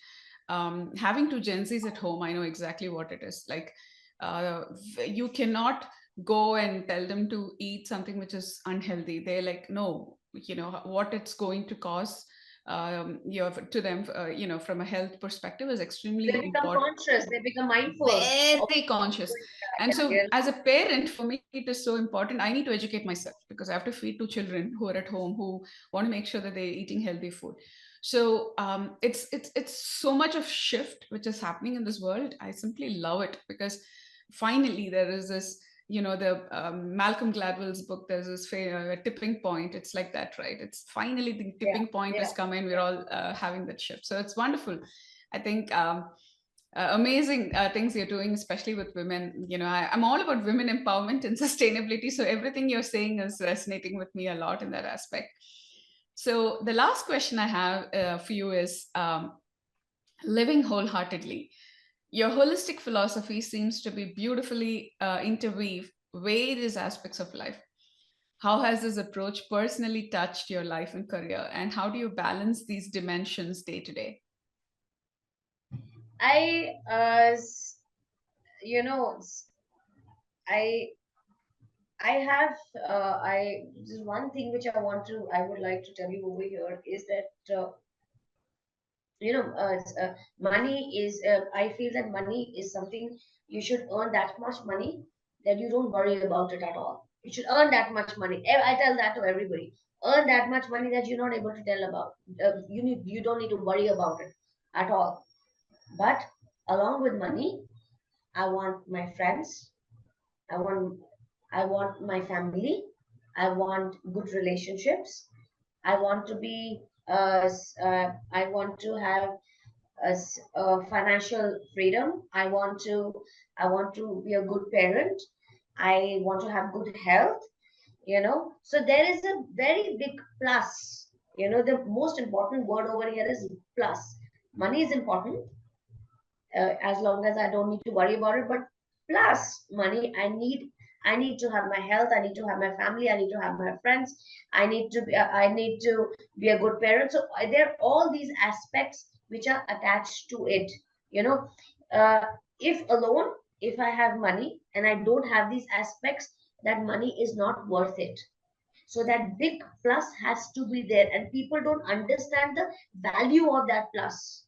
Having two Gen Zs at home, I know exactly what it is like. uh, you cannot go and tell them to eat something which is unhealthy. They're like, no, what it's going to cause, to them, from a health perspective, is They extremely become important. conscious, they become mindful of Very conscious. And yeah, so as a parent, for me, it is so important. I need to educate myself because I have to feed two children who are at home, who want to make sure that they're eating healthy food. So it's so much of shift which is happening in this world. I simply love it because finally there is this, the Malcolm Gladwell's book, there's this tipping point. It's like that, right? It's finally the yeah, tipping point yeah. has come in. We're all having that shift. So it's wonderful. I think amazing things you're doing, especially with women. I'm all about women empowerment and sustainability. So everything you're saying is resonating with me a lot in that aspect. So the last question I have for you is, living wholeheartedly. Your holistic philosophy seems to be beautifully interweave various aspects of life. How has this approach personally touched your life and career, and how do you balance these dimensions day to day? I you know I have I just one thing which I would like to tell you over here is that money is I feel that money is something you should earn that much money that you don't worry about it at all. You should earn that much money. I tell that to everybody. Earn that much money that you're not able to tell about. You don't need to worry about it at all. But along with money, I want my friends. I want I want my family. I want good relationships. I want to be I want to have as financial freedom. I want to be a good parent. I want to have good health. So there is a very big plus. The most important word over here is plus. Money is important, as long as I don't need to worry about it. But plus money, I need to have my health. I need to have my family. I need to have my friends. I need to be a good parent. So there are all these aspects which are attached to it. You know, uh, if alone, if I have money and I don't have these aspects, that money is not worth it. So that big plus has to be there, and people don't understand the value of that plus.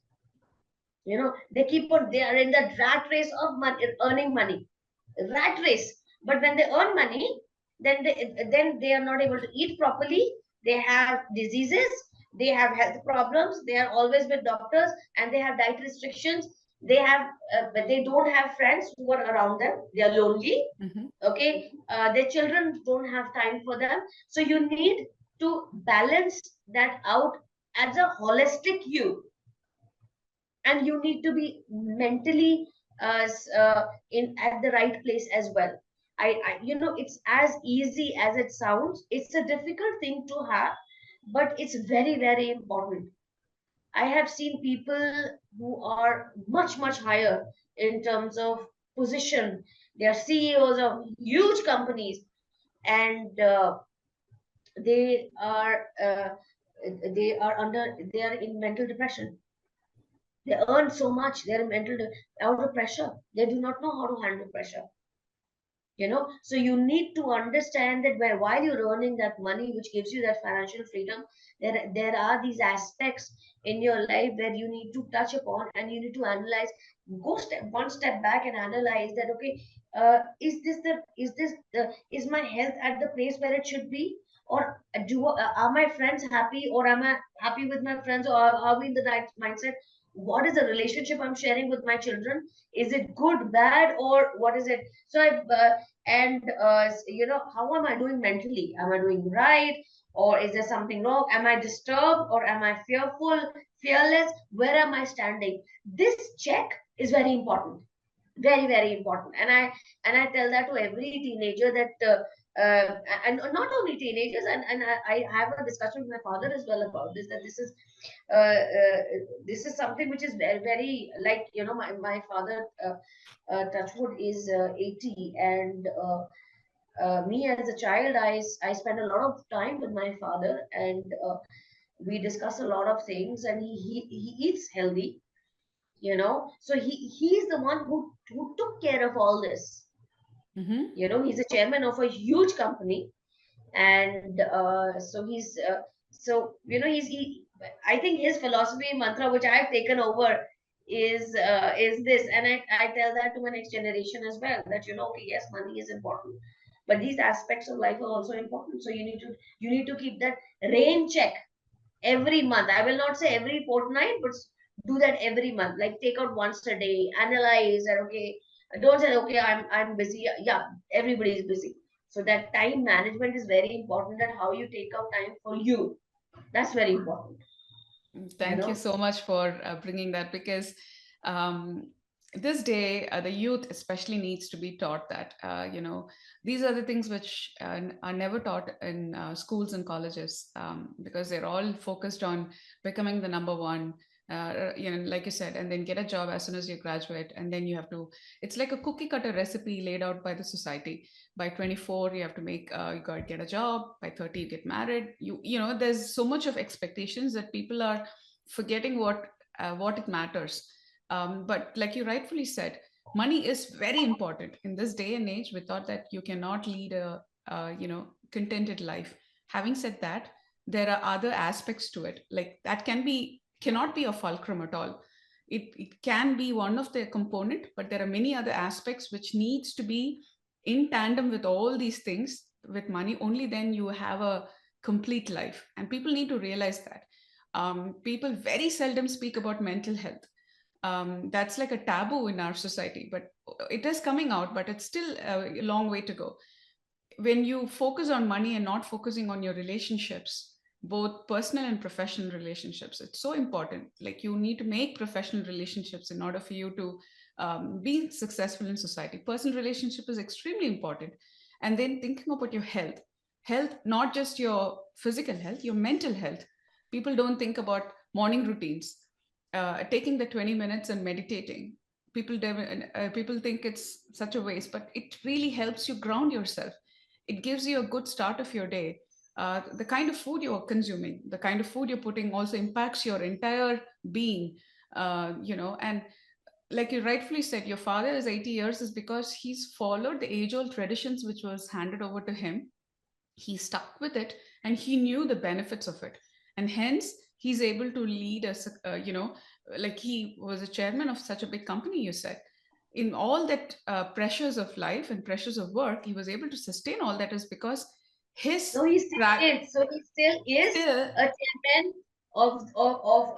They are in the rat race of money, earning money, rat race. But when they earn money, then they are not able to eat properly. They have diseases, they have health problems, they are always with doctors, and they have diet restrictions. But they don't have friends who are around them. They are lonely. Mm-hmm. Okay, their children don't have time for them. So you need to balance that out as a holistic you, and you need to be mentally in at the right place as well. It's as easy as it sounds. It's a difficult thing to have, but it's very, very important. I have seen people who are much, much higher in terms of position. They are CEOs of huge companies, and they are uh, they are in mental depression. They earn so much, they're out of pressure. They do not know how to handle pressure. So you need to understand that while you're earning that money, which gives you that financial freedom, there are these aspects in your life where you need to touch upon, and you need to analyze. Go one step back and analyze that. Okay, is my health at the place where it should be? Or are my friends happy, or am I happy with my friends, or are we in the right mindset? What is the relationship I'm sharing with my children? Is it good, bad, or what is it? So how am I doing mentally? Am I doing right, or is there something wrong? Am I disturbed, or am I fearful, fearless? Where am I standing? This check is very important, very, very important. And I tell that to every teenager, that and not only teenagers, and I have a discussion with my father as well about this, that this is something which is very, very, like, my father, touchwood, is 80. And me as a child, I spent a lot of time with my father, and we discuss a lot of things, and he eats healthy. So he's the one who took care of all this. Mm-hmm. He's a chairman of a huge company. And I think his philosophy mantra, which I've taken over, is this. And I tell that to my next generation as well, that okay, yes, money is important, but these aspects of life are also important. So you need to keep that rain check every month. I will not say every fortnight, but do that every month. Like, take out once a day, analyze, and okay, don't say okay, I'm busy. Yeah, everybody is busy. So that time management is very important. That how you take out time for you. That's very important. You Thank you know. so much for bringing that, because um, this day, the youth especially needs to be taught that, these are the things which are never taught in schools and colleges, because they're all focused on becoming the number one, like you said, and then get a job as soon as you graduate. And then you have to, it's like a cookie cutter recipe laid out by the society. By 24, you have to you got to get a job. By 30, you get married. There's so much of expectations that people are forgetting what it matters. But like you rightfully said, money is very important in this day and age. We thought that you cannot lead a contented life. Having said that, there are other aspects to it, like that cannot be a fulcrum at all. It can be one of the component, but there are many other aspects which needs to be in tandem with all these things. With money only, then you have a complete life, and people need to realize that. People very seldom speak about mental health. That's like a taboo in our society, but it is coming out, but it's still a long way to go. When you focus on money and not focusing on your relationships, both personal and professional relationships. It's so important. Like, you need to make professional relationships in order for you to be successful in society. Personal relationship is extremely important. And then thinking about your health, not just your physical health, your mental health. People don't think about morning routines, taking the 20 minutes and meditating. People think it's such a waste, but it really helps you ground yourself. It gives you a good start of your day. The kind of food you're consuming, the kind of food you're putting also impacts your entire being. And like you rightfully said, your father is 80 years is because he's followed the age-old traditions which was handed over to him. He stuck with it, and he knew the benefits of it, and hence he's able to lead us. Like, he was a chairman of such a big company, you said. In all that pressures of life and pressures of work, he was able to sustain all that is because his No, he still track is. So he still is still. a chairman of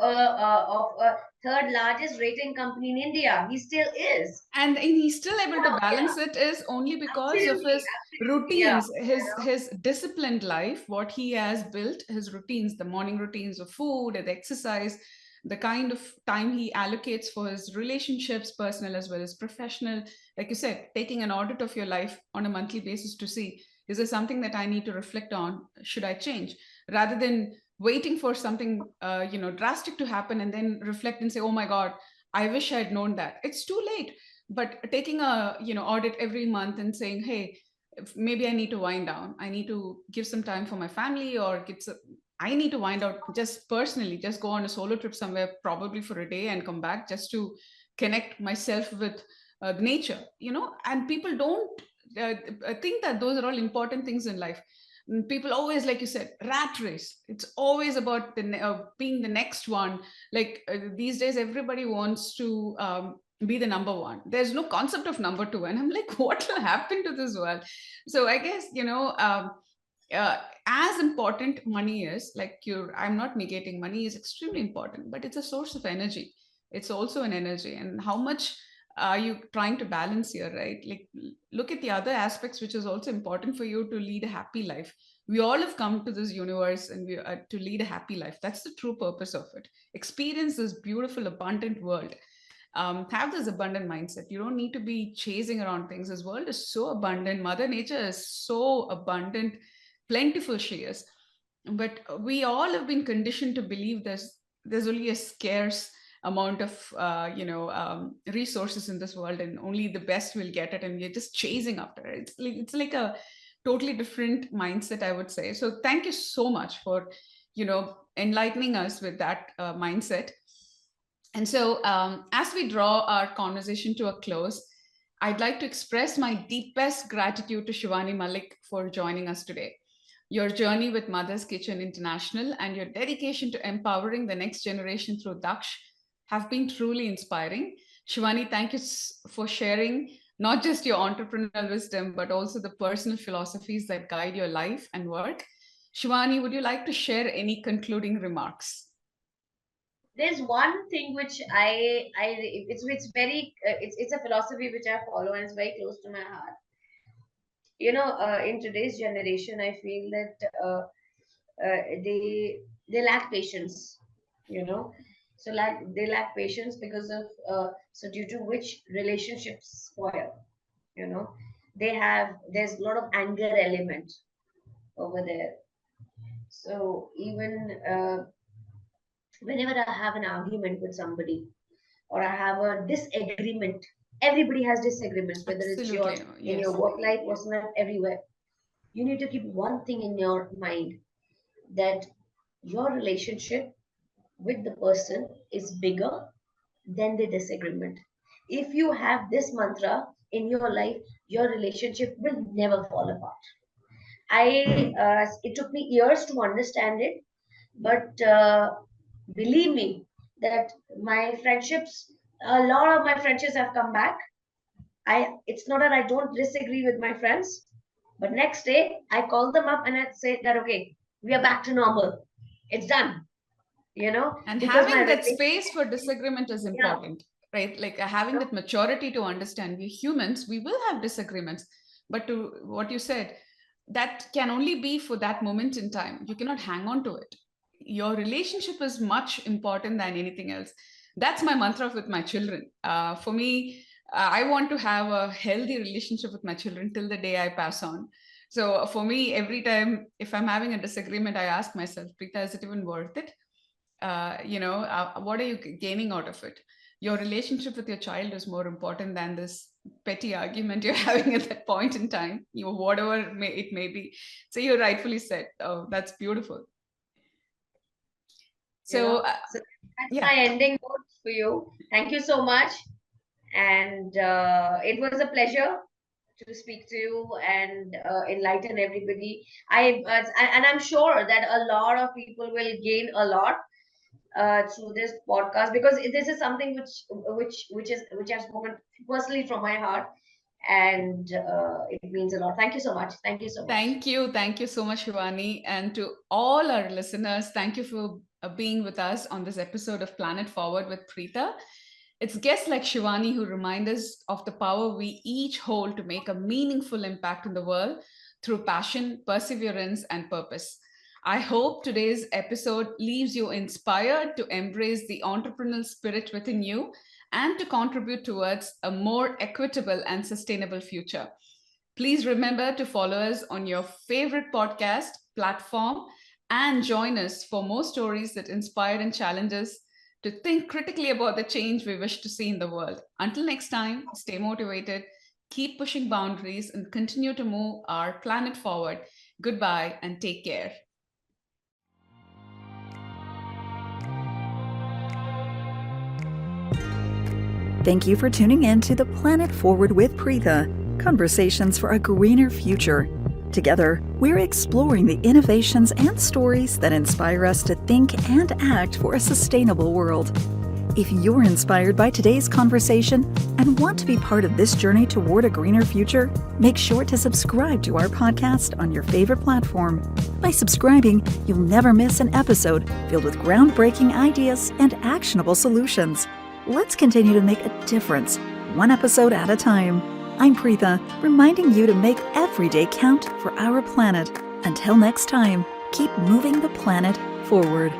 a third largest rating company in India. He still is. And he's still able to Yeah, balance it is only because of absolutely, his absolutely, yeah. routines, his disciplined life, what he has built, his routines, the morning routines of food and exercise, the kind of time he allocates for his relationships, personal as well as professional. Like you said, taking an audit of your life on a monthly basis to see, is there something that I need to reflect on? Should I change? Rather than waiting for something drastic to happen and then reflect and say, oh my God, I wish I'd known that. It's too late. But taking a audit every month and saying, hey, maybe I need to wind down, I need to give some time for my family, or I need to wind out just personally, just go on a solo trip somewhere, probably for a day, and come back just to connect myself with nature, and people don't think that those are all important things in life. People always, like you said, rat race. It's always about being the next one. Like, these days everybody wants to be the number one. There's no concept of number two, and I'm like, what will happen to this world? So I guess, uh, as important money is, like, I'm not negating, money is extremely important, but it's a source of energy. It's also an energy, and how much are you trying to balance here, right? Like, look at the other aspects which is also important for you to lead a happy life. We all have come to this universe and we are to lead a happy life. That's the true purpose of it. Experience this beautiful abundant world. Have this abundant mindset. You don't need to be chasing around things. This world is so abundant. Mother nature is so abundant, plentiful she is. But we all have been conditioned to believe there's only a scarce amount of resources in this world, and only the best will get it, and we're just chasing after it. It's like a totally different mindset, I would say. So thank you so much for enlightening us with that mindset. And so, as we draw our conversation to a close, I'd like to express my deepest gratitude to Shivani Malik for joining us today. Your journey with Mother's Kitchen International and your dedication to empowering the next generation through Daksh have been truly inspiring. Shivani, thank you for sharing not just your entrepreneurial wisdom, but also the personal philosophies that guide your life and work. Shivani, would you like to share any concluding remarks? There's one thing which it's very it's a philosophy which I follow, and it's very close to my heart. In today's generation, I feel that they lack patience. You know, so they lack patience because of so due to which relationships spoil. You know, there's a lot of anger element over there. So even whenever I have an argument with somebody, or I have a disagreement. Everybody has disagreements, whether it's Absolutely. in your Yes. work life, personal life, everywhere. You need to keep one thing in your mind, that your relationship with the person is bigger than the disagreement. If you have this mantra in your life, your relationship will never fall apart. It took me years to understand it, but believe me that my friendships, a lot of my friendships have come back. It's not that I don't disagree with my friends, but next day I call them up and I say that, okay, we are back to normal. It's done, And because my having that relationship, space for disagreement is yeah, important, right? Like, having that maturity to understand we humans, we will have disagreements. But to what you said, that can only be for that moment in time. You cannot hang on to it. Your relationship is much important than anything else. That's my mantra with my children. For me, I want to have a healthy relationship with my children till the day I pass on. So for me, every time if I'm having a disagreement, I ask myself, Preeta, is it even worth it? What are you gaining out of it? Your relationship with your child is more important than this petty argument you're having at that point in time, whatever it may be. So you rightfully said, oh, that's beautiful. So so that's yeah. my ending note for you. Thank you so much. And it was a pleasure to speak to you and enlighten everybody. And I'm sure that a lot of people will gain a lot through this podcast, because this is something which I've spoken personally from my heart, and it means a lot. Thank you so much. Thank you so much. Thank you so much, Shivani, and to all our listeners. Thank you for being with us on this episode of Planet Forward with Preeta. It's guests like Shivani who remind us of the power we each hold to make a meaningful impact in the world through passion, perseverance, and purpose. I hope today's episode leaves you inspired to embrace the entrepreneurial spirit within you and to contribute towards a more equitable and sustainable future. Please remember to follow us on your favorite podcast platform and join us for more stories that inspire and challenge us to think critically about the change we wish to see in the world. Until next time, stay motivated, keep pushing boundaries, and continue to move our planet forward. Goodbye and take care. Thank you for tuning in to the Planet Forward with Preeta, conversations for a greener future. Together, we're exploring the innovations and stories that inspire us to think and act for a sustainable world. If you're inspired by today's conversation and want to be part of this journey toward a greener future, make sure to subscribe to our podcast on your favorite platform. By subscribing, you'll never miss an episode filled with groundbreaking ideas and actionable solutions. Let's continue to make a difference, one episode at a time. I'm Preeta, reminding you to make every day count for our planet. Until next time, keep moving the planet forward.